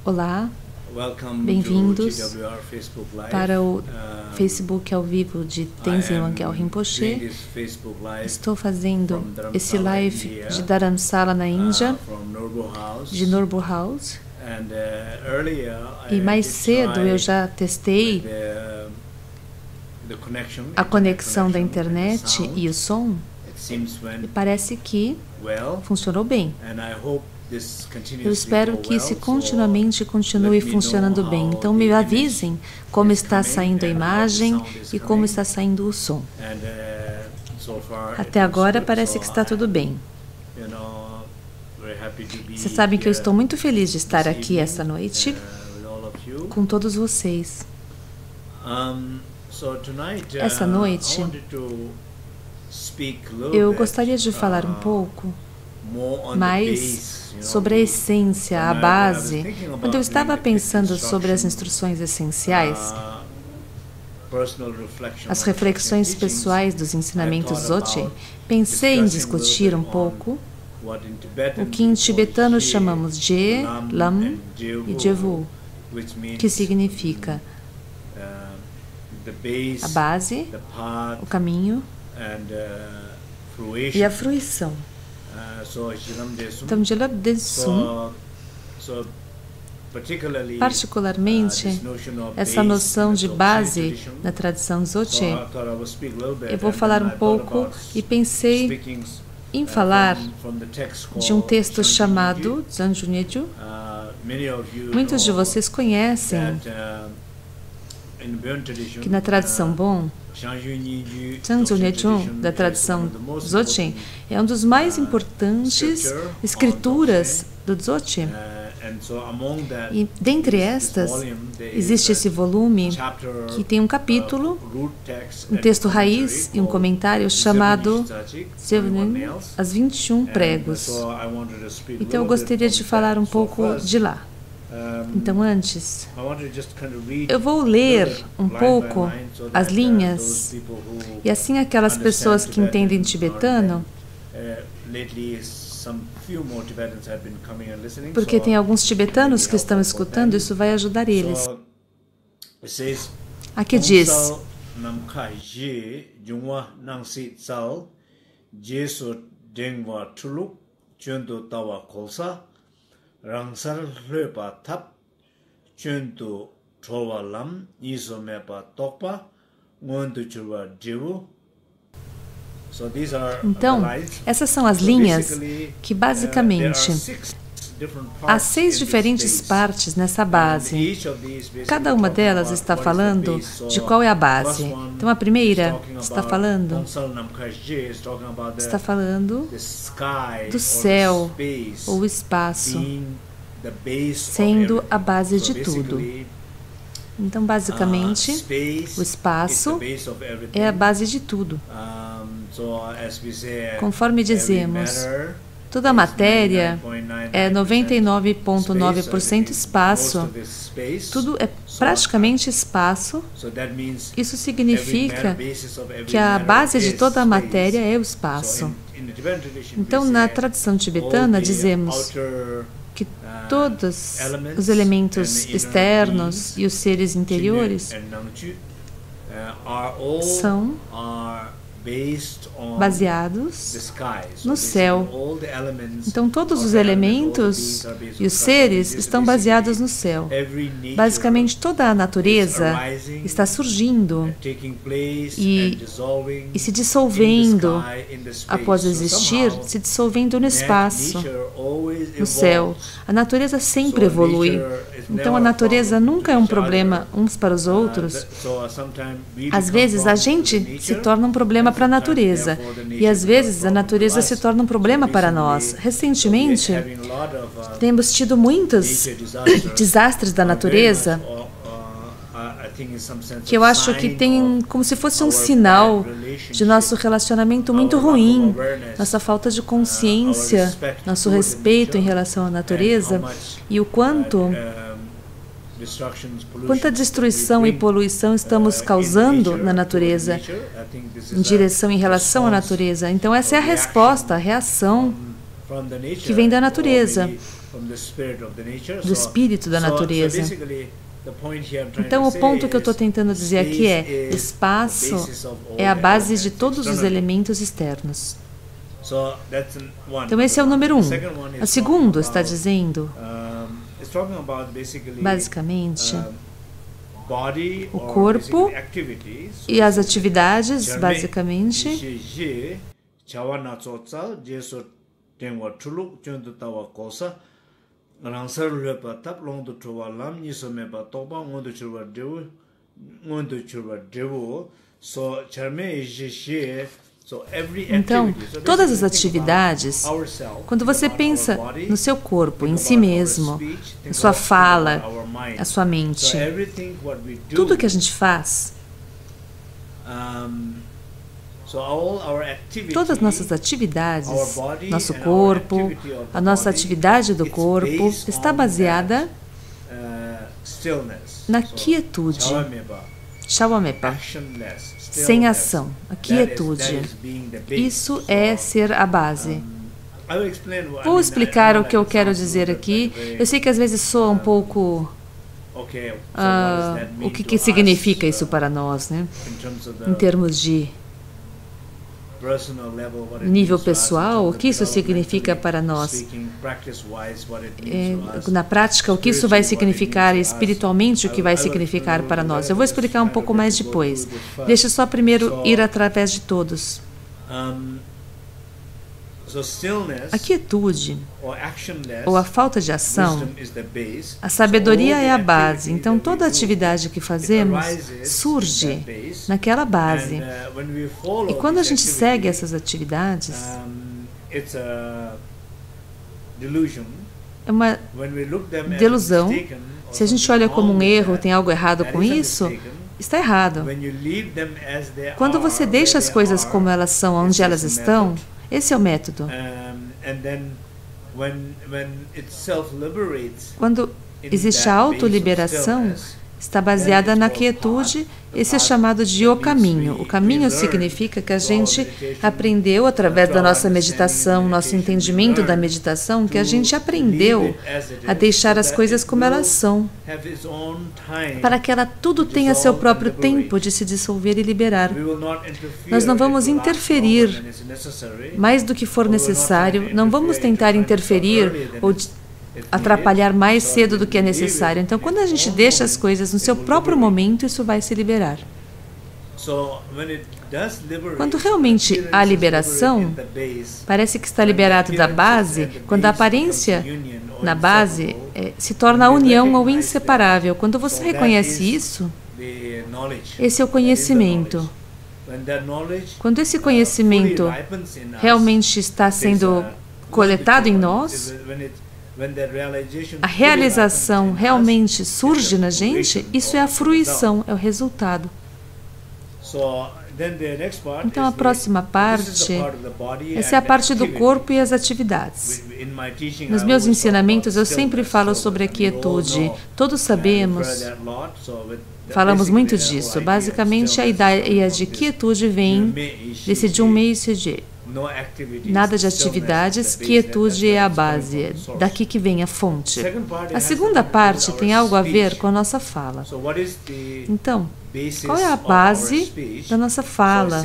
Olá, bem-vindos para o Facebook ao vivo de Tenzin Wangyal Rinpoche. Estou fazendo esse live de Dharamsala, na Índia, de Norbu House. E mais cedo eu já testei a conexão da internet e o som, e parece que funcionou bem. Eu espero que isso continuamente continue funcionando bem. Então me avisem como está saindo a imagem e como está saindo o som. Até agora parece que está tudo bem. Vocês sabem que eu estou muito feliz de estar aqui esta noite com todos vocês. Essa noite eu gostaria de falar um pouco mais sobre a essência, a base. Quando eu estava pensando sobre as instruções essenciais, as reflexões pessoais dos ensinamentos Dzogchen, pensei em discutir um pouco o que em tibetano chamamos Je, Lam e Jevu, que significa a base, o caminho e a fruição. Então, Jelam Densum, particularmente, essa noção de base na tradição Dzogchen, eu vou falar um pouco e pensei em falar de um texto chamado Zanjunyeju. Muitos de vocês conhecem que na tradição Bon, Zanjunyeju, da tradição Dzogchen, é um dos mais importantes escrituras do Dzogchen. E dentre estas, existe esse volume que tem um capítulo, um texto raiz e um comentário chamado As 21 Pregos. Então eu gostaria de falar um pouco de lá. Então, antes, eu vou ler um pouco as linhas, e assim aquelas pessoas que entendem tibetano, porque tem alguns tibetanos que estão escutando, isso vai ajudar eles. Aqui diz: Rangsar Lepa Tap, Chuntu Trova Lam, Isomepa Tokpa, Ngondu Churwa Jivu. Então, essas são as linhas que basicamente há 6 diferentes partes nessa base. Cada uma delas está falando de qual é a base. Então, a primeira está falando do céu ou espaço, sendo a base de tudo. Então, basicamente, o espaço é a base de tudo. Conforme dizemos, toda a matéria é 99,9% espaço. Tudo é praticamente espaço. Isso significa que a base de toda a matéria é o espaço. Então, na tradição tibetana, dizemos que todos os elementos externos e os seres interiores são baseados no céu. Então, todos os elementos e os seres estão baseados no céu. Basicamente, toda a natureza está surgindo e se dissolvendo após existir, se dissolvendo no espaço, no céu. A natureza sempre evolui. Então, a natureza nunca é um problema uns para os outros. Às vezes, a gente se torna um problema para a natureza, e às vezes a natureza se torna um problema para nós. Recentemente, temos tido muitos desastres da natureza, que eu acho que tem como se fosse um sinal de nosso relacionamento muito ruim, nossa falta de consciência, nosso respeito em relação à natureza, e o quanta destruição e poluição estamos causando na natureza, em direção em relação à natureza. Então, essa é a resposta, a reação que vem da natureza. do espírito da natureza. Então, o ponto que eu estou tentando dizer aqui é: espaço é a base de todos os elementos externos. Então, esse é o número 1. O segundo está dizendo, basicamente, o corpo e as atividades, basicamente, então, todas as atividades, quando você pensa no seu corpo, em si mesmo, na sua fala, a sua mente, tudo que a gente faz, todas as nossas atividades, nosso corpo, a nossa atividade do corpo está baseada na quietude, Shawamepa, sem ação, a quietude. Isso é ser a base. Vou explicar o que eu quero dizer aqui. Eu sei que às vezes soa um pouco o que significa isso para nós, né? Em termos de nível pessoal, o que isso significa para nós? Na prática, o que isso vai significar espiritualmente, o que vai significar para nós? Eu vou explicar um pouco mais depois. Deixa só primeiro ir através de todos. A quietude, ou a falta de ação, a sabedoria é a base. Então, toda atividade que fazemos surge naquela base. E quando a gente segue essas atividades, é uma delusão. Se a gente olha como um erro, tem algo errado com isso, está errado. Quando você deixa as coisas como elas são, onde elas estão, esse é o método. Quando existe a autoliberação, está baseada na quietude. Esse é chamado de o caminho. O caminho significa que a gente aprendeu, através da nossa meditação, nosso entendimento da meditação, que a gente aprendeu a deixar as coisas como elas são, para que ela tudo tenha seu próprio tempo de se dissolver e liberar. Nós não vamos interferir mais do que for necessário, não vamos tentar interferir ou atrapalhar mais cedo do que é necessário. Então, quando a gente deixa as coisas no seu próprio momento, isso vai se liberar. Quando realmente há liberação, parece que está liberado da base, quando a aparência na base se torna a união ou inseparável. Quando você reconhece isso, esse é o conhecimento. Quando esse conhecimento realmente está sendo coletado em nós, a realização realmente surge na gente, isso é a fruição, é o resultado. Então, a próxima parte, essa é a parte do corpo e as atividades. Nos meus ensinamentos, eu sempre falo sobre a quietude. Todos sabemos, falamos muito disso. Basicamente, a ideia de quietude vem desse Junmei Seje. Nada de atividades, quietude é a base, daqui que vem a fonte. A segunda parte tem algo a ver com a nossa fala. Então, qual é a base da nossa fala?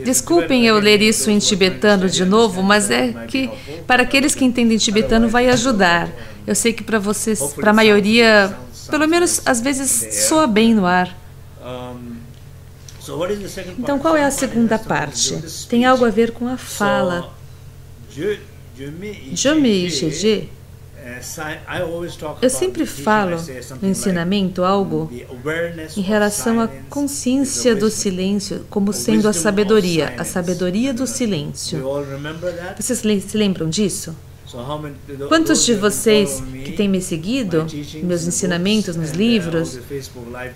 Desculpem eu ler isso em tibetano de novo, mas é que para aqueles que entendem tibetano vai ajudar. Eu sei que para vocês, para a maioria, pelo menos às vezes soa bem no ar. Então, qual é a segunda parte? Tem algo a ver com a fala. Junmei Seje. Eu sempre falo no ensinamento algo em relação à consciência do silêncio como sendo a sabedoria do silêncio. Vocês se lembram disso? Quantos de vocês que têm me seguido, meus ensinamentos nos livros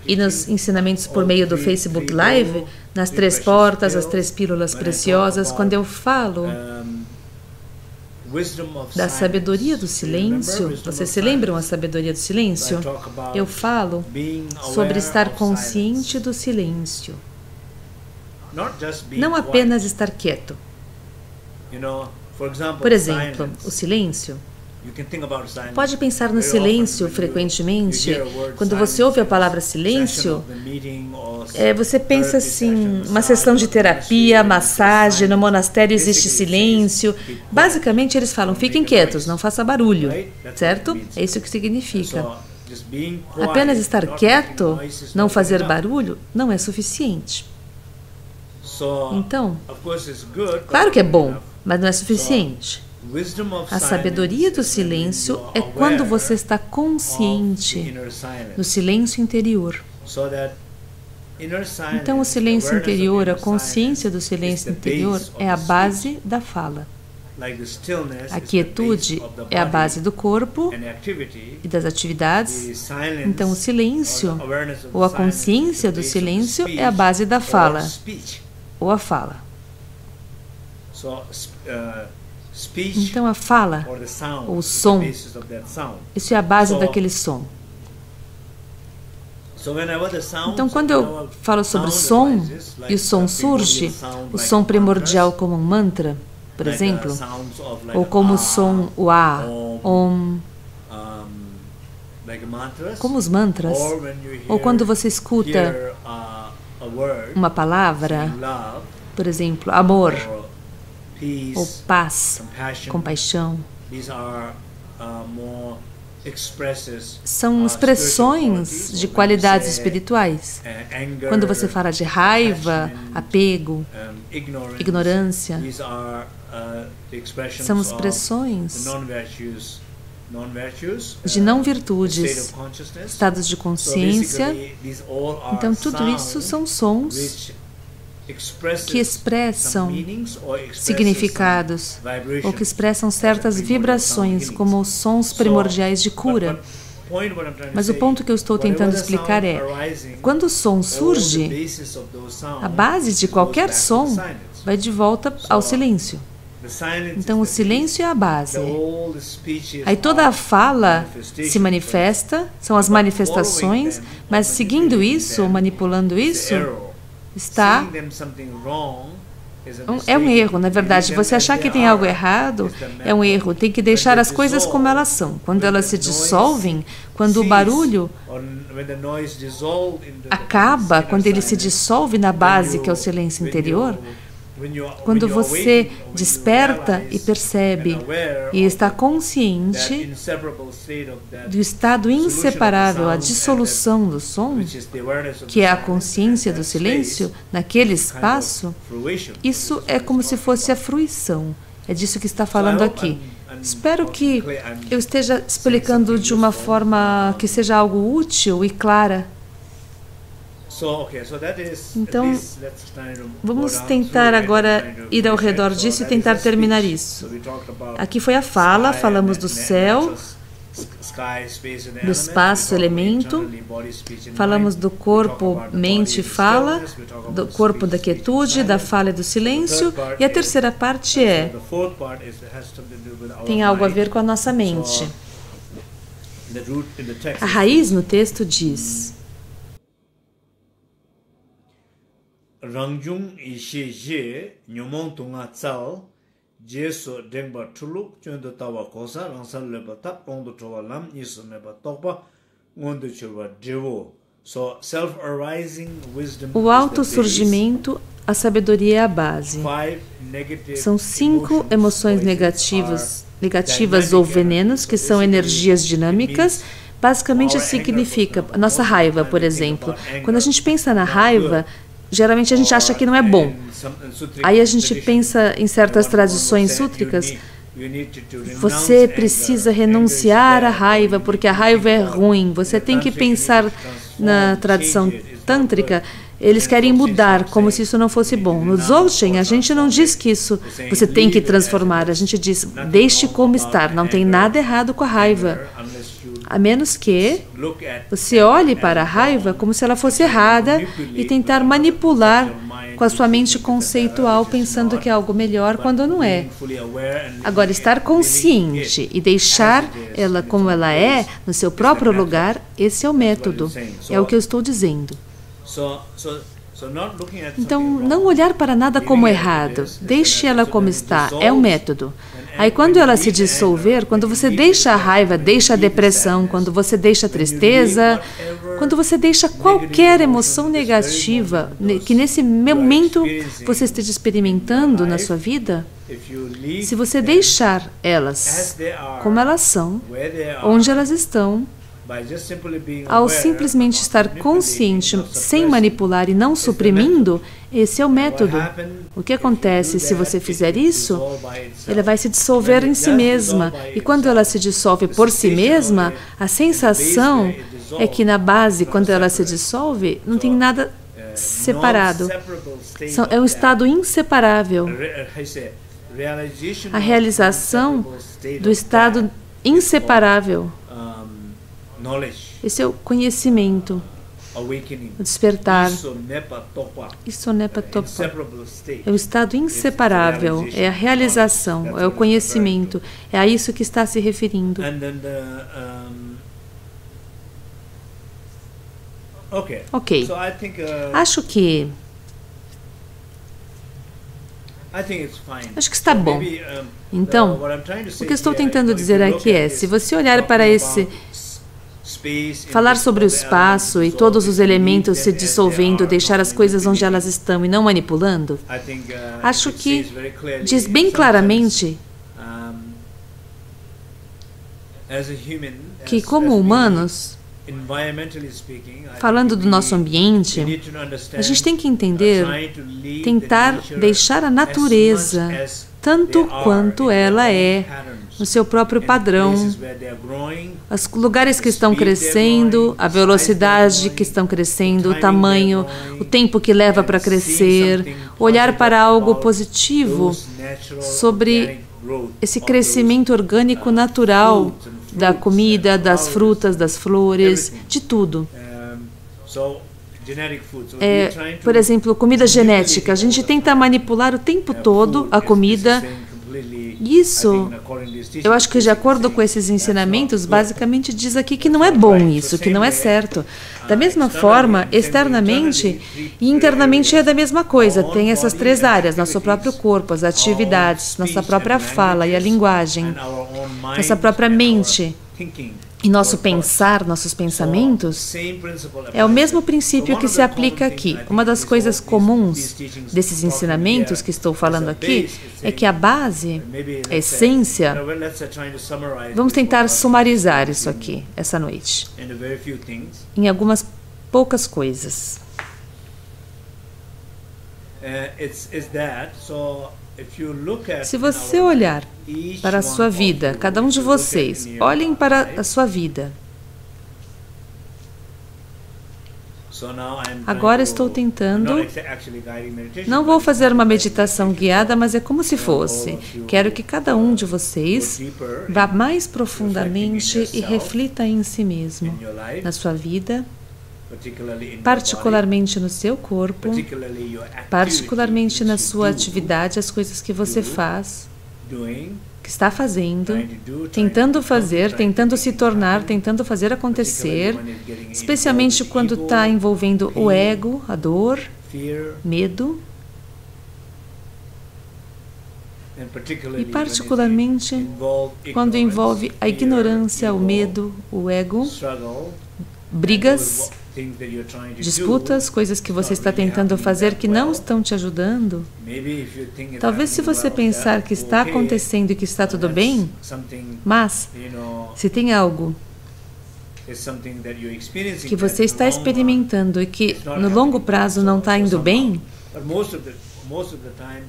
e nos ensinamentos por meio do Facebook Live, nas 3 portas, as 3 pílulas preciosas, quando eu falo da sabedoria do silêncio, vocês se lembram a sabedoria do silêncio? Eu falo sobre estar consciente do silêncio. Não apenas estar quieto. Por exemplo, o silêncio. Pode pensar no silêncio frequentemente. Quando você ouve a palavra silêncio, você pensa assim, uma sessão de terapia, massagem, no monastério existe silêncio. Basicamente eles falam, fiquem quietos, não faça barulho, certo? É isso que significa. Apenas estar quieto, não fazer barulho, não é suficiente. Então, claro que é bom, mas não é suficiente. A sabedoria do silêncio é quando você está consciente no silêncio interior. Então, o silêncio interior, a consciência do silêncio interior é a base da fala. A quietude é a base do corpo e das atividades. Então, o silêncio, ou a consciência do silêncio, é a base da fala, ou a fala. Então, a fala, ou o som, isso é a base daquele som. Então, quando eu falo sobre som, e o som surge, o som primordial como um mantra, por exemplo, ou como o som, o A, Om, como os mantras, ou quando você escuta uma palavra, por exemplo, amor, ou paz, compaixão. São expressões de qualidades espirituais. Quando você fala de raiva, apego, ignorância, são expressões de não virtudes, estados de consciência. Então, tudo isso são sons que expressam significados ou que expressam certas vibrações, como os sons primordiais de cura. Mas o ponto que eu estou tentando explicar é, quando o som surge, a base de qualquer som vai de volta ao silêncio. Então, o silêncio é a base. Aí toda a fala se manifesta, são as manifestações, mas seguindo isso, ou manipulando isso, é um erro, na verdade. Você achar que tem algo errado é um erro. Tem que deixar as coisas como elas são. Quando elas se dissolvem, quando o barulho acaba, quando ele se dissolve na base, que é o silêncio interior, quando você desperta e percebe e está consciente do estado inseparável, a dissolução do som, que é a consciência do silêncio, naquele espaço, isso é como se fosse a fruição. É disso que está falando aqui. Espero que eu esteja explicando de uma forma que seja algo útil e clara. Então, vamos tentar agora ir ao redor disso e tentar terminar isso. Aqui foi a fala, falamos do céu, do espaço, elemento, falamos do corpo, mente, fala, do corpo da quietude, da fala e do silêncio, e a terceira parte tem algo a ver com a nossa mente. A raiz no texto diz: Rangjung ishe je nyomong tunga tsal jeso dengba tuluk chöndo tawa kosa rangsal leba tap kondo towa lam niso meba tokpa ngondo churwa devo. So self-arising wisdom. O autossurgimento, a sabedoria é a base. São 5 emoções negativas ou venenos, que são energias dinâmicas. Basicamente significa a nossa raiva, por exemplo. Quando a gente pensa na raiva, geralmente a gente acha que não é bom. Aí a gente pensa em certas tradições sútricas. Você precisa renunciar à raiva, porque a raiva é ruim. Você tem que pensar na tradição tântrica. Eles querem mudar, como se isso não fosse bom. No Dzogchen, a gente não diz que isso você tem que transformar. A gente diz, deixe como está. Não tem nada errado com a raiva. A menos que você olhe para a raiva como se ela fosse errada e tentar manipular com a sua mente conceitual, pensando que é algo melhor quando não é. Agora, estar consciente e deixar ela como ela é, no seu próprio lugar, esse é o método. É o que eu estou dizendo. Então, não olhar para nada como errado. Deixe ela como está. É o método. Aí, quando ela se dissolver, quando você deixa a raiva, deixa a depressão, quando você deixa a tristeza, quando você deixa qualquer emoção negativa que nesse momento você esteja experimentando na sua vida, se você deixar elas como elas são, onde elas estão, ao simplesmente estar consciente, sem manipular e não suprimindo, esse é o método. O que acontece se você fizer isso? Ela vai se dissolver em si mesma. E quando ela se dissolve por si mesma, a sensação é que na base, quando ela se dissolve, não tem nada separado. É um estado inseparável. A realização do estado inseparável. Esse é o conhecimento, o despertar. Isso é o estado inseparável, é a realização, é o conhecimento. É a isso que está se referindo. Ok. Acho que está bom. Então, o que eu estou tentando dizer aqui é, se você olhar para esse... falar sobre o espaço e todos os elementos se dissolvendo, deixar as coisas onde elas estão e não manipulando, acho que diz bem claramente que, como humanos, falando do nosso ambiente, a gente tem que entender, tentar deixar a natureza tanto quanto ela é, no seu próprio padrão, os lugares que estão crescendo, a velocidade que estão crescendo, o tamanho, o tempo que leva para crescer, olhar para algo positivo sobre esse crescimento orgânico natural da comida, das frutas, das flores, de tudo. Por exemplo, comida genética. A gente tenta manipular o tempo todo a comida. Isso, eu acho que de acordo com esses ensinamentos, basicamente diz aqui que não é bom isso, que não é certo. Da mesma forma, externamente e internamente é da mesma coisa. Tem essas três áreas, nosso próprio corpo, as atividades, nossa própria fala e a linguagem, nossa própria mente e nosso pensar, nossos pensamentos. É o mesmo princípio que se aplica aqui. Uma das coisas comuns desses ensinamentos que estou falando aqui é que a base, a essência, vamos tentar sumarizar isso aqui essa noite, em algumas poucas coisas. Se você olhar para a sua vida, cada um de vocês, olhem para a sua vida. Agora estou tentando, não vou fazer uma meditação guiada, mas é como se fosse. Quero que cada um de vocês vá mais profundamente e reflita em si mesmo, na sua vida, particularmente no seu corpo, particularmente na sua atividade, as coisas que você faz, que está fazendo, tentando fazer, tentando se tornar, tentando fazer acontecer, especialmente quando está envolvendo o ego, a dor, medo, e particularmente quando envolve a ignorância, o medo, o ego, brigas, disputas, coisas que você está tentando fazer que não estão te ajudando. Talvez se você pensar que está acontecendo e que está tudo bem, mas se tem algo que você está experimentando e que no longo prazo não está indo bem,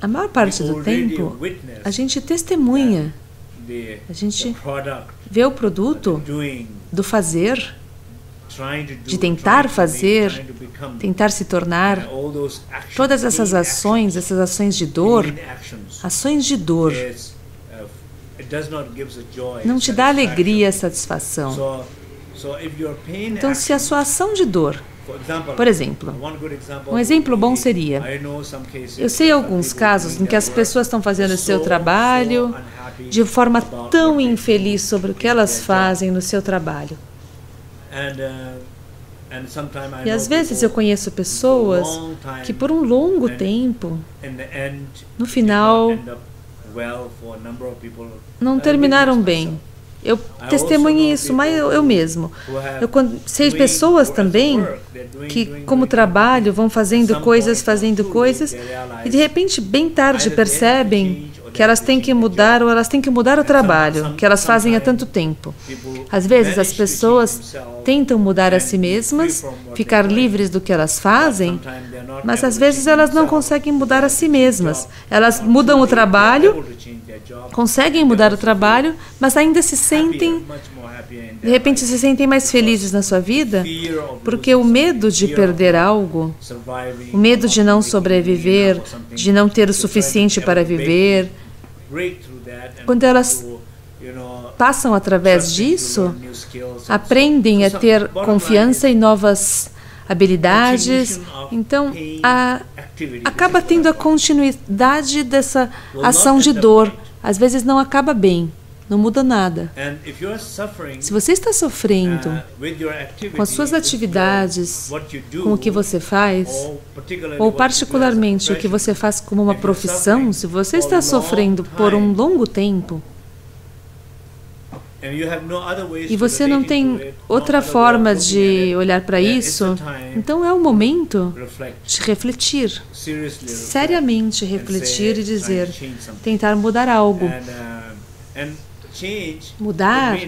a maior parte do tempo a gente testemunha, a gente vê o produto do fazer, de tentar fazer, tentar se tornar, todas essas ações de dor, não te dá alegria, satisfação. Então, se a sua ação de dor, por exemplo, um exemplo bom seria, eu sei alguns casos em que as pessoas estão fazendo o seu trabalho de forma tão infeliz sobre o que elas fazem no seu trabalho. E às vezes eu conheço pessoas que por um longo tempo, no final, não terminaram bem. Eu testemunhei isso, mas eu mesmo. Eu sei pessoas também que, como trabalho, vão fazendo coisas, e de repente, bem tarde, percebem que elas têm que mudar ou elas têm que mudar o trabalho que elas fazem há tanto tempo. Às vezes, as pessoas tentam mudar a si mesmas, ficar livres do que elas fazem, mas às vezes elas não conseguem mudar a si mesmas. Elas mudam o trabalho, conseguem mudar o trabalho, mas ainda se sentem, de repente se sentem mais felizes na sua vida, porque o medo de perder algo, o medo de não sobreviver, de não ter o suficiente para viver, quando elas passam através disso, aprendem a ter confiança em novas habilidades, então acaba tendo a continuidade dessa ação de dor. Às vezes não acaba bem, não muda nada. Se você está sofrendo com as suas atividades, com o que você faz, ou particularmente o que você faz como uma profissão, se você está sofrendo por um longo tempo, e você não tem outra forma de olhar para isso, então é o momento de refletir, seriamente refletir e dizer, tentar mudar algo. Mudar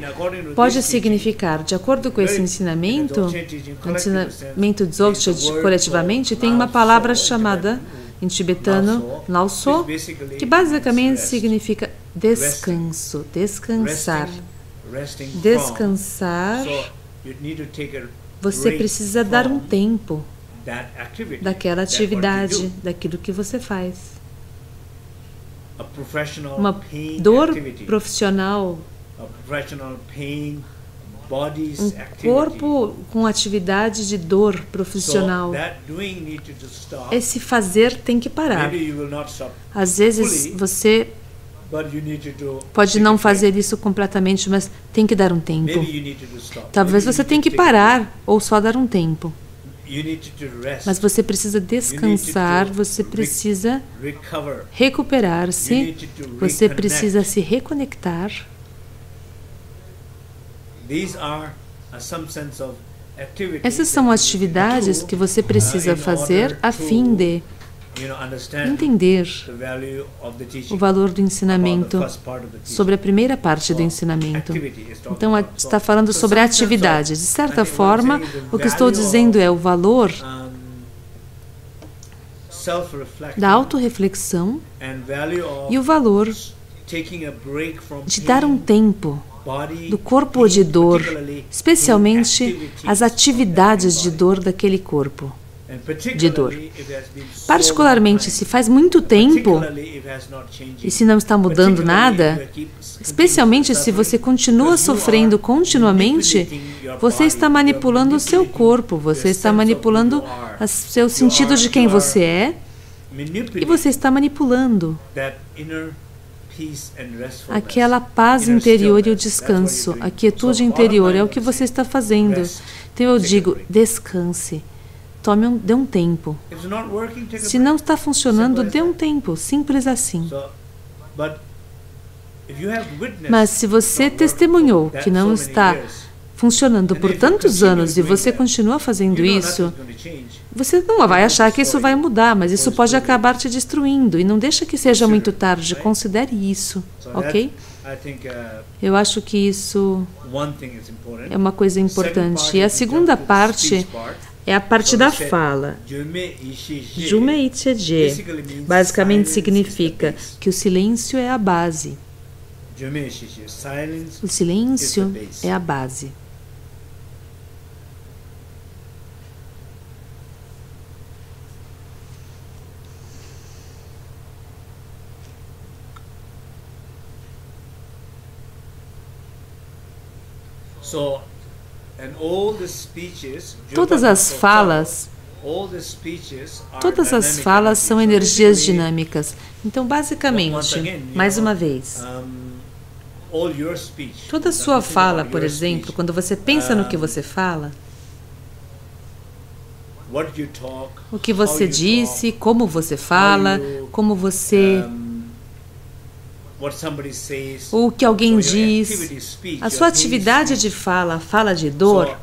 pode significar, de acordo com esse ensinamento, o ensinamento Dzogchen coletivamente, tem uma palavra chamada, em tibetano, Nalso, que basicamente significa descanso, descansar. Descansar, você precisa dar um tempo daquela atividade, daquilo que você faz. Uma dor profissional, um corpo com atividade de dor profissional. Esse fazer tem que parar. Às vezes você pode não fazer isso completamente, mas tem que dar um tempo. Talvez você tenha que parar ou só dar um tempo. Mas você precisa descansar, você precisa recuperar-se, você precisa se reconectar. Essas são atividades que você precisa fazer a fim de entender o valor do ensinamento sobre a primeira parte do ensinamento. Então, está falando sobre a atividade. De certa forma, o que estou dizendo é o valor da autorreflexão e o valor de dar um tempo do corpo de dor, especialmente as atividades de dor daquele corpo de dor. Particularmente, se faz muito tempo e se não está mudando nada, especialmente se você continua sofrendo continuamente, você está manipulando o seu corpo, você está manipulando o seu sentido de quem você é e você está manipulando aquela paz interior e o descanso, a quietude interior, é o que você está fazendo. Então eu digo, descanse. Dê um tempo. Se não está funcionando, dê um tempo. Simples assim. Mas se você testemunhou que não está funcionando por tantos anos e você continua fazendo isso, você não vai achar que isso vai mudar, mas isso pode acabar te destruindo. E não deixa que seja muito tarde. Considere isso, ok? Eu acho que isso é uma coisa importante. E a segunda parte é a parte da fala. Jume Icheje basicamente significa que o silêncio é a base. O silêncio é a base. Todas as falas são energias dinâmicas. Então, basicamente, mais uma vez, toda a sua fala, por exemplo, quando você pensa no que você fala, o que você disse, como você fala, como você... o que alguém diz, a sua atividade de fala, a fala de dor,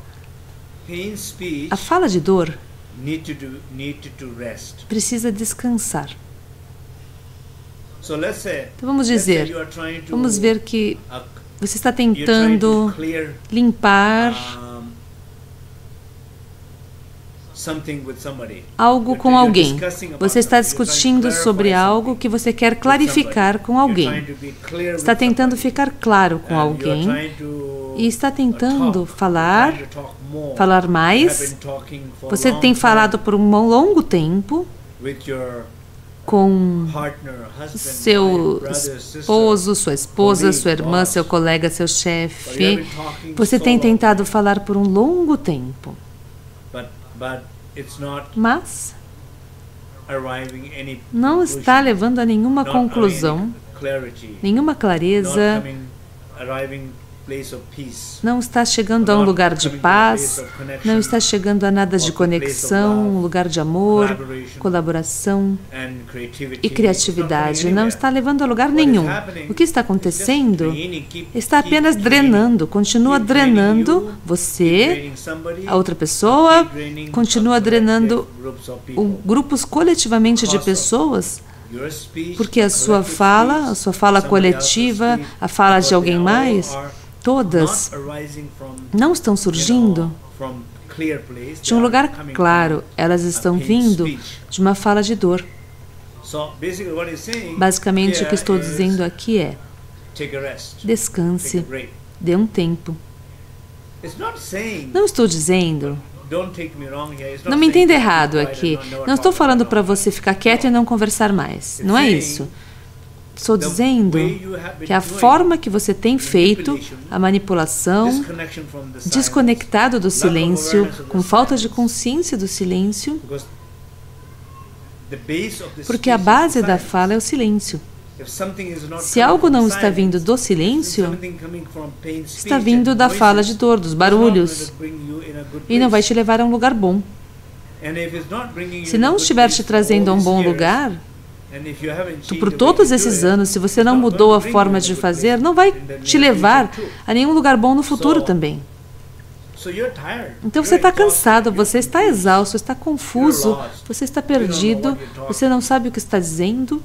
precisa descansar. Então vamos ver que você está tentando limpar algo com alguém. Você está discutindo sobre algo que você quer clarificar com alguém. Está tentando ficar claro com alguém e está tentando falar mais. Você tem falado por um longo tempo com seu esposo, sua esposa, sua irmã, seu colega, seu chefe. Você tem tentado falar por um longo tempo. Mas não está levando a nenhuma conclusão, nenhuma clareza, não está chegando a um lugar de paz, não está chegando a nada de conexão, um lugar de amor, colaboração e criatividade. Não está levando a lugar nenhum. O que está acontecendo está apenas drenando, continua drenando você, a outra pessoa, continua drenando grupos coletivamente de pessoas, porque a sua fala coletiva, a fala de alguém mais, todas não estão surgindo de um lugar claro, elas estão vindo de uma fala de dor. Basicamente, o que estou dizendo aqui é: descanse, dê um tempo. Não estou dizendo, não me entenda errado aqui, não estou falando para você ficar quieto e não conversar mais, não é isso. Estou dizendo que a forma que você tem feito a manipulação, desconectado do silêncio, com falta de consciência do silêncio, porque a base da fala é o silêncio. Se algo não está vindo do silêncio, está vindo da fala de dor, dos barulhos, e não vai te levar a um lugar bom. Se não estiver te trazendo a um bom lugar, por todos esses anos, se você não mudou a forma de fazer, não vai te levar a nenhum lugar bom no futuro também. Então você está cansado, você está exausto, está confuso, você está perdido, você não sabe o que está dizendo.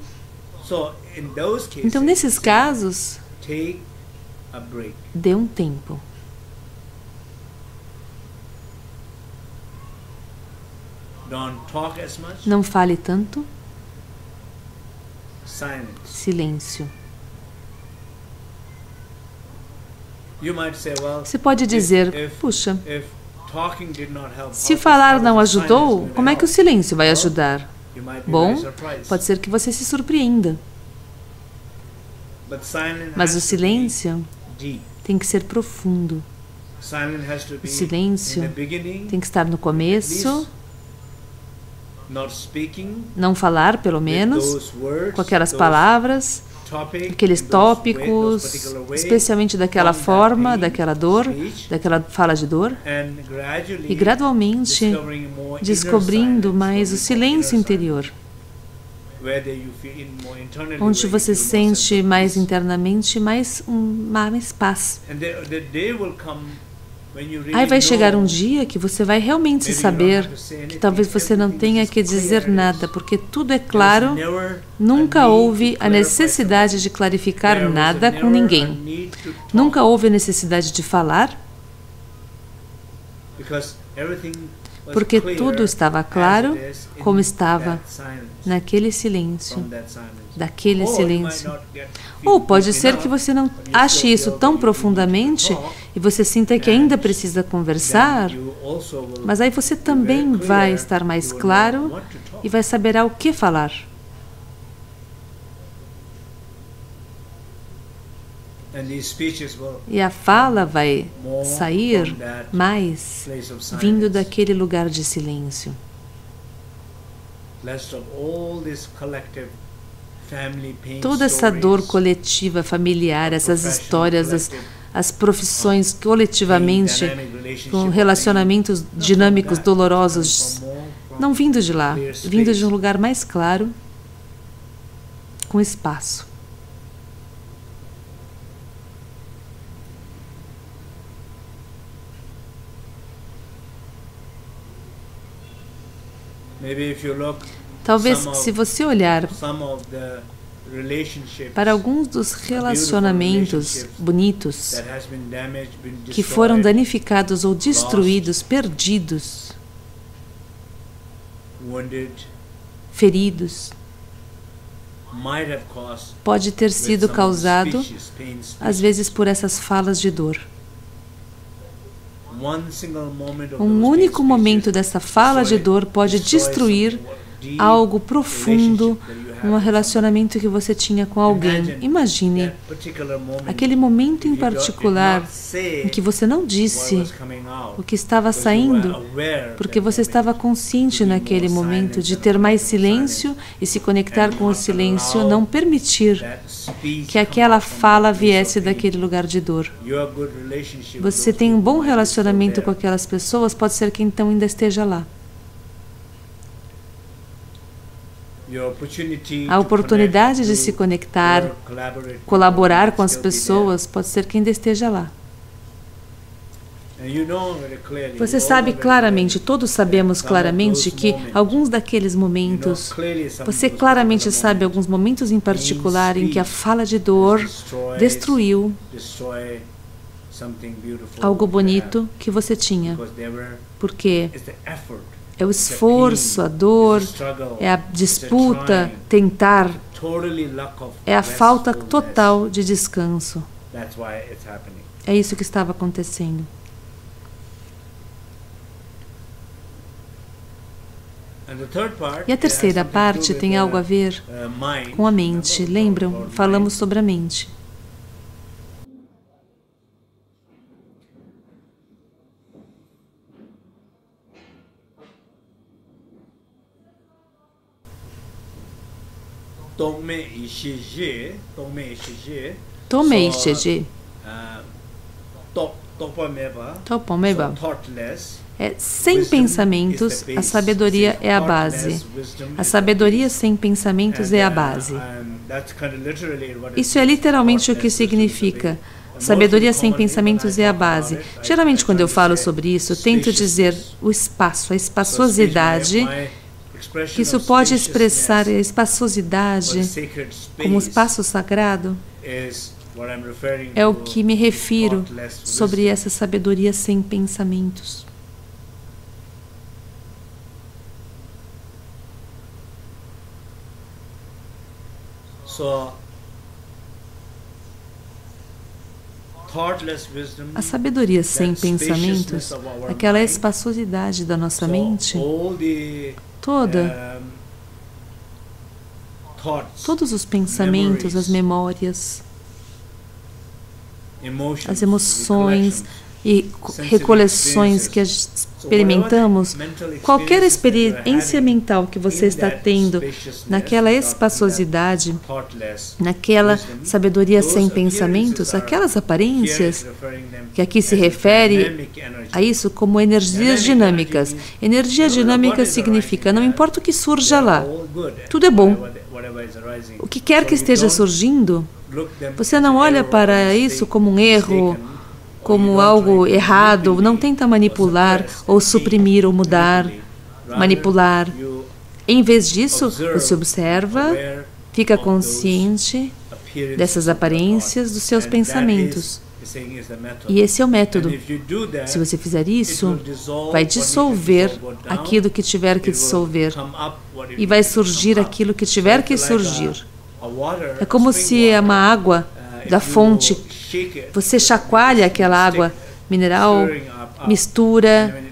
Então, nesses casos, dê um tempo. Não fale tanto. Silêncio. Você pode dizer, puxa, se falar não ajudou, como é que o silêncio vai ajudar? Bom, pode ser que você se surpreenda. Mas o silêncio tem que ser profundo. O silêncio tem que estar no começo, não falar, pelo menos, com aquelas palavras, aqueles tópicos, especialmente daquela forma, daquela dor, daquela fala de dor, e gradualmente descobrindo mais o silêncio interior, onde você sente mais internamente mais paz. Aí vai chegar um dia que você vai realmente saber que talvez você não tenha que dizer nada, porque tudo é claro, nunca houve a necessidade de clarificar nada com ninguém. Nunca houve a necessidade de falar, porque tudo estava claro como estava naquele silêncio, daquele silêncio. Ou pode ser que você não ache isso tão profundamente e você sinta que ainda precisa conversar, mas aí você também vai estar mais claro e vai saber o que falar. E a fala vai sair mais vindo daquele lugar de silêncio. Toda essa dor coletiva, familiar, essas histórias, as profissões coletivamente, com relacionamentos dinâmicos, dolorosos, não vindo de lá, vindo de um lugar mais claro, com espaço. Talvez, se você olhar para alguns dos relacionamentos bonitos que foram danificados ou destruídos, perdidos, feridos, pode ter sido causado, às vezes, por essas falas de dor. Um único momento dessa fala de dor pode destruir algo profundo, um relacionamento que você tinha com alguém. Imagine aquele momento em particular em que você não disse o que estava saindo, porque você estava consciente naquele momento de ter mais silêncio e se conectar com o silêncio, não permitir que aquela fala viesse daquele lugar de dor. Você tem um bom relacionamento com aquelas pessoas, pode ser que então ainda esteja lá. A oportunidade de se conectar, colaborar com as pessoas, pode ser que ainda esteja lá. Você sabe claramente, todos sabemos claramente que alguns daqueles momentos, você claramente sabe alguns momentos em particular em que a fala de dor destruiu algo bonito que você tinha, porque é o esforço, a dor, é a disputa, tentar, é a falta total de descanso. É isso que estava acontecendo. E a terceira parte tem algo a ver com a mente. Lembram? Falamos sobre a mente. Tomei Shiji. Topomeba. Sem pensamentos, a sabedoria é a base. A sabedoria sem pensamentos é a base. Isso é literalmente o que significa. Sabedoria sem pensamentos é a base. Geralmente, quando eu falo sobre isso, tento dizer o espaço, a espaçosidade, que isso pode expressar a espaçosidade como espaço sagrado. É o que me refiro sobre essa sabedoria sem pensamentos. A sabedoria sem pensamentos, aquela espaçosidade da nossa mente, todos os pensamentos, as memórias, as emoções e recolhões que experimentamos, qualquer experiência mental que você está tendo naquela espaçosidade, naquela sabedoria sem pensamentos, aquelas aparências, que aqui se refere a isso como energias dinâmicas. Energia dinâmica significa, não importa o que surja lá, tudo é bom. O que quer que esteja surgindo, você não olha para isso como um erro, como algo errado, não tenta manipular ou suprimir ou mudar, manipular. Em vez disso, você observa, fica consciente dessas aparências dos seus pensamentos. E esse é o método. Se você fizer isso, vai dissolver aquilo que tiver que dissolver e vai surgir aquilo que tiver que surgir. É como se uma água da fonte, você chacoalha aquela água mineral, mistura,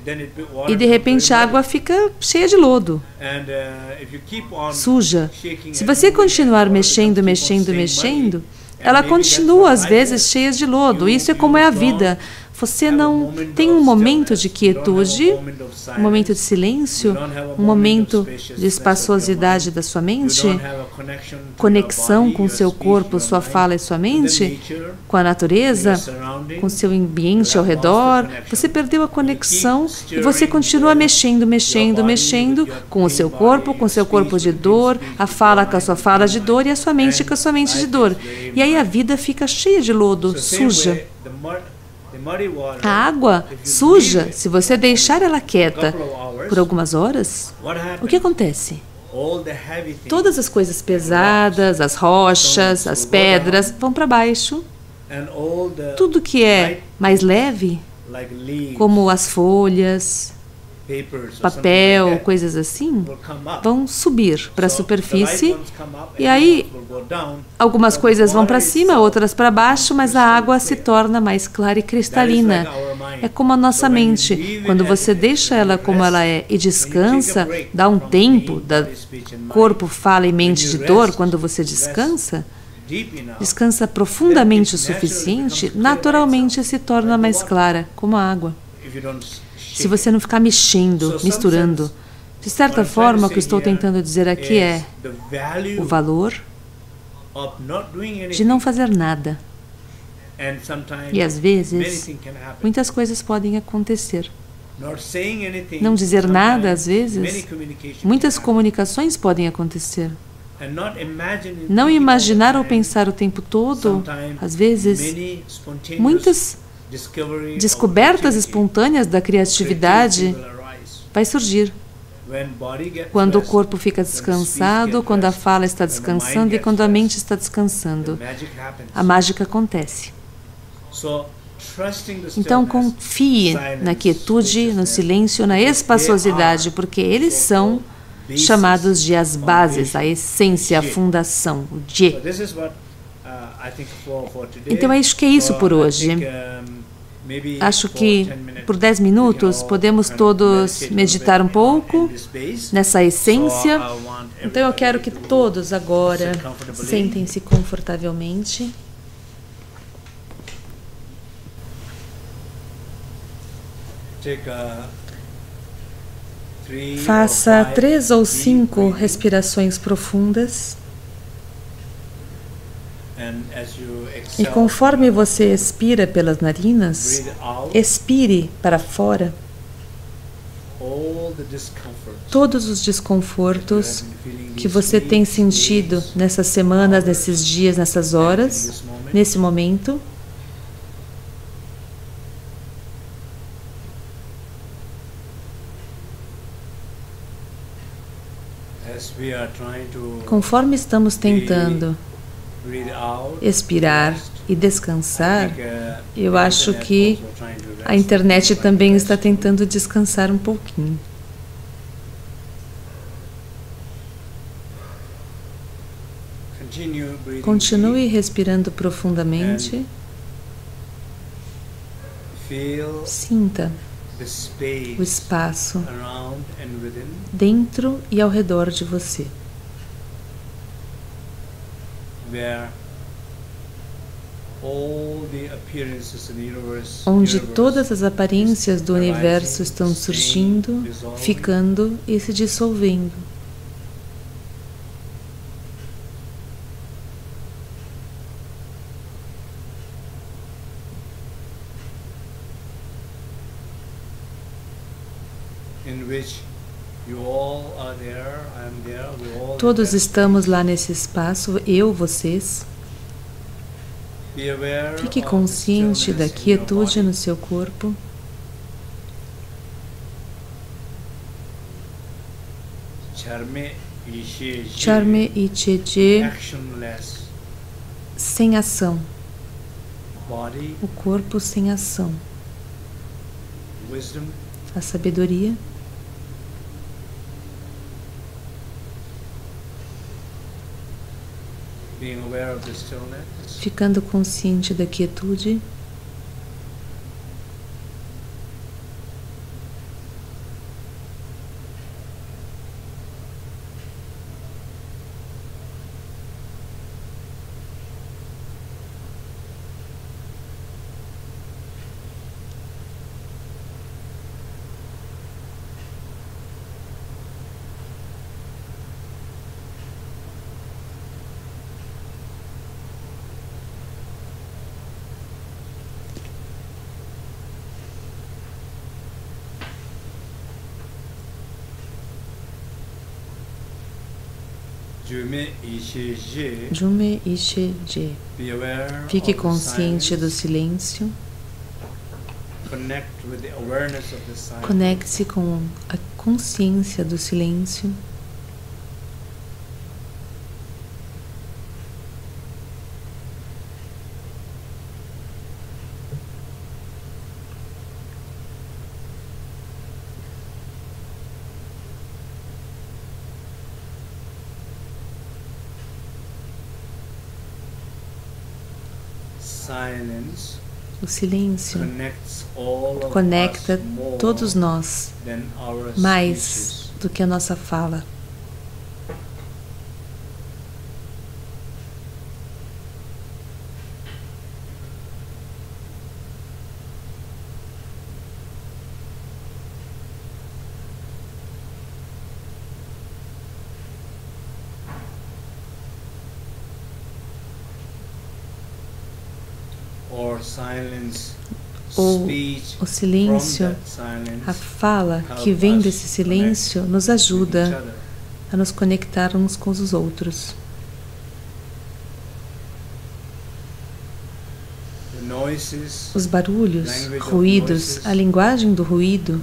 e de repente a água fica cheia de lodo, suja. Se você continuar mexendo, ela continua às vezes cheia de lodo. Isso é como é a vida. Você não tem um momento de quietude, um momento de silêncio, um momento de espaçosidade da sua mente, conexão com o seu corpo, sua fala e sua mente, com a natureza, com o seu ambiente ao redor. Você perdeu a conexão e você continua mexendo com o seu corpo de dor, a fala com a sua fala de dor e a sua mente com a sua mente de dor. E aí a vida fica cheia de lodo, suja. A água suja, se você deixar ela quieta por algumas horas, o que acontece? Todas as coisas pesadas, as rochas, as pedras, vão para baixo. Tudo que é mais leve, como as folhas, papel, coisas assim, vão subir para a superfície e aí algumas coisas vão para cima, outras para baixo, mas a água se torna mais clara e cristalina. É como a nossa mente. Quando você deixa ela como ela é e descansa, dá um tempo da corpo, fala e mente de dor, quando você descansa profundamente o suficiente, naturalmente se torna mais clara, como a água. Se você não ficar mexendo, misturando. De certa forma, o que eu estou tentando dizer aqui é o valor de não fazer nada. E às vezes, muitas coisas podem acontecer. Não dizer nada, às vezes, muitas comunicações podem acontecer. Não imaginar ou pensar o tempo todo, às vezes, muitas descobertas espontâneas da criatividade vai surgir quando o corpo fica descansado, quando a fala está descansando e quando a mente está descansando. A mágica acontece. Então confie na quietude, no silêncio, na espaçosidade, porque eles são chamados de as bases, a essência, a fundação, o Je. Então acho que é isso por hoje. Acho que por 10 minutos podemos todos meditar um pouco nessa essência. Então eu quero que todos agora sentem-se confortavelmente. Faça 3 ou 5 respirações profundas. E conforme você expira pelas narinas, expire para fora todos os desconfortos que você tem sentido nessas semanas, nesses dias, nessas horas, nesse momento. Conforme estamos tentando expirar e descansar, eu acho que a internet também está tentando descansar um pouquinho. Continue respirando profundamente. Sinta o espaço dentro e ao redor de você, onde todas as aparências do universo estão surgindo, ficando e se dissolvendo. Todos estamos lá nesse espaço, eu, vocês. Fique consciente da quietude no seu corpo. Charme e Cheje, sem ação. O corpo sem ação. A sabedoria. Ficando consciente da quietude. Jume Ishe Je. Fique consciente do silêncio. Conecte-se com a consciência do silêncio. O silêncio conecta todos nós mais do que a nossa fala. Ou o silêncio, a fala que vem desse silêncio nos ajuda a nos conectar uns com os outros. Os barulhos, ruídos, a linguagem do ruído,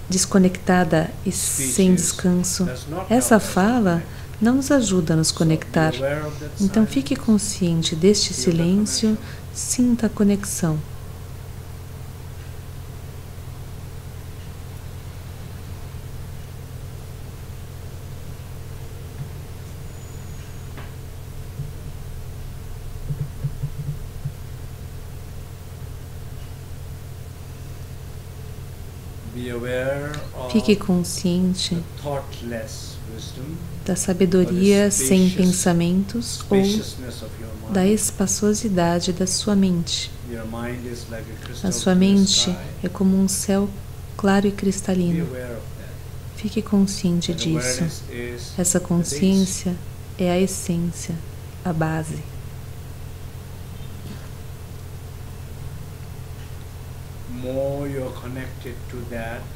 desconectada e sem descanso, essa fala não nos ajuda a nos conectar. Então fique consciente deste silêncio, sinta a conexão. Fique consciente da sabedoria sem pensamentos ou da espaçosidade da sua mente. A sua mente é como um céu claro e cristalino. Fique consciente disso. Essa consciência é a essência, a base.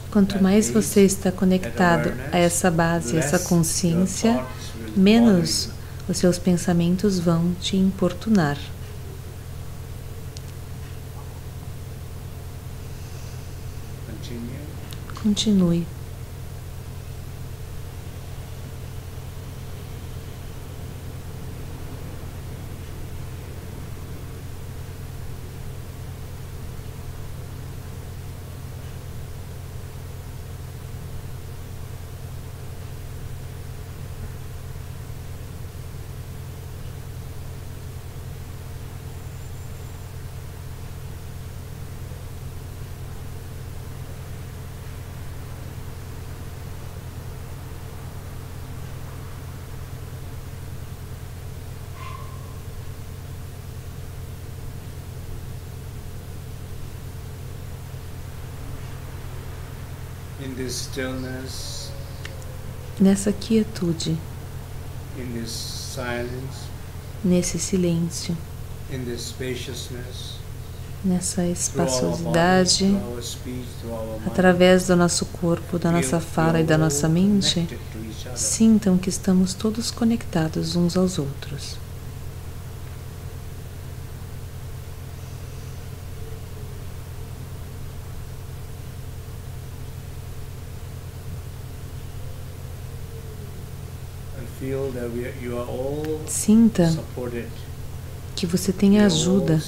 Quanto mais você está conectado a essa base, essa consciência, menos os seus pensamentos vão te importunar. Continue. Nessa quietude, nesse silêncio, nessa espaciosidade, através do nosso corpo, da nossa fala e da nossa mente, sintam que estamos todos conectados uns aos outros. Sinta que você tem ajuda.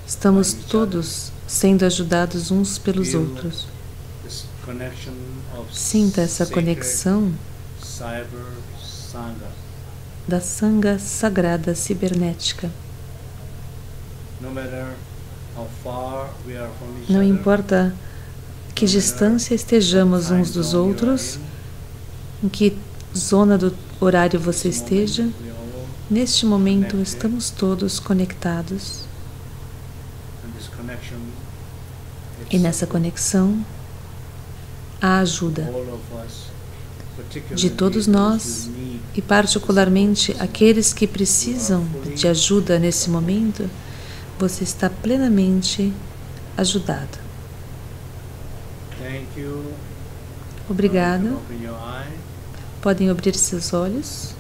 Estamos todos sendo ajudados uns pelos outros. Sinta essa conexão da Sangha sagrada cibernética. Não importa que distância estejamos uns dos outros, em que zona do horário você esteja, neste momento estamos todos conectados. E nessa conexão, a ajuda de todos nós, e particularmente aqueles que precisam de ajuda nesse momento, você está plenamente ajudado. Obrigada. Podem abrir seus olhos.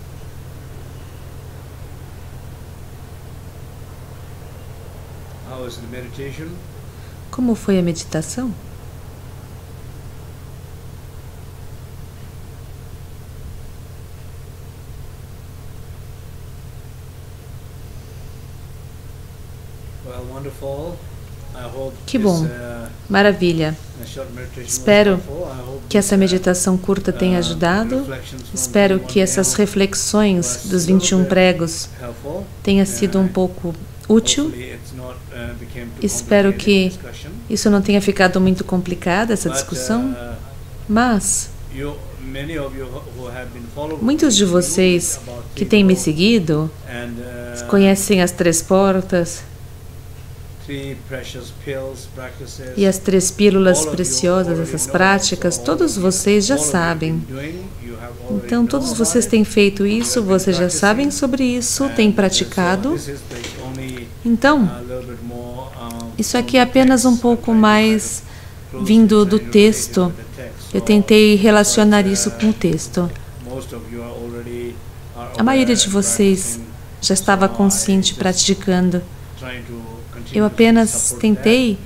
Como foi a meditação? Que bom, maravilha. Espero que essa meditação curta tenha ajudado. Espero que essas reflexões dos 21 pregos tenha sido um pouco útil. Espero que isso não tenha ficado muito complicado, essa discussão. Mas muitos de vocês que têm me seguido conhecem as 3 portas e as 3 pílulas preciosas, essas práticas, todos vocês já sabem. Então, todos vocês têm feito isso, vocês já sabem sobre isso, têm praticado. Então, isso aqui é apenas um pouco mais vindo do texto. Eu tentei relacionar isso com o texto. A maioria de vocês já estava consciente praticando. Eu apenas tentei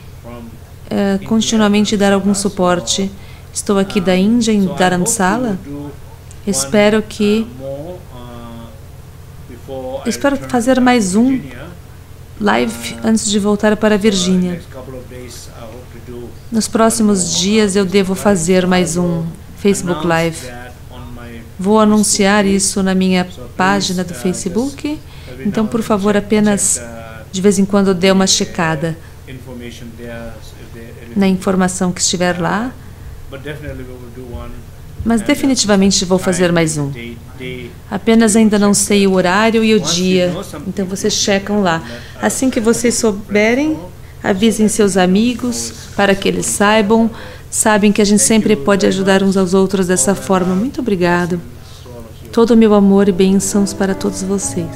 continuamente dar algum suporte. Estou aqui da Índia, em Dharamsala. Espero fazer mais um live antes de voltar para a Virgínia. Nos próximos dias eu devo fazer mais um Facebook Live. Vou anunciar isso na minha página do Facebook. Então, por favor, apenas de vez em quando dê uma checada na informação que estiver lá. Mas definitivamente vou fazer mais um. Apenas ainda não sei o horário e o dia. Então vocês checam lá. Assim que vocês souberem, avisem seus amigos para que eles sabem que a gente sempre pode ajudar uns aos outros dessa forma. Muito obrigado. Todo o meu amor e bênçãos para todos vocês.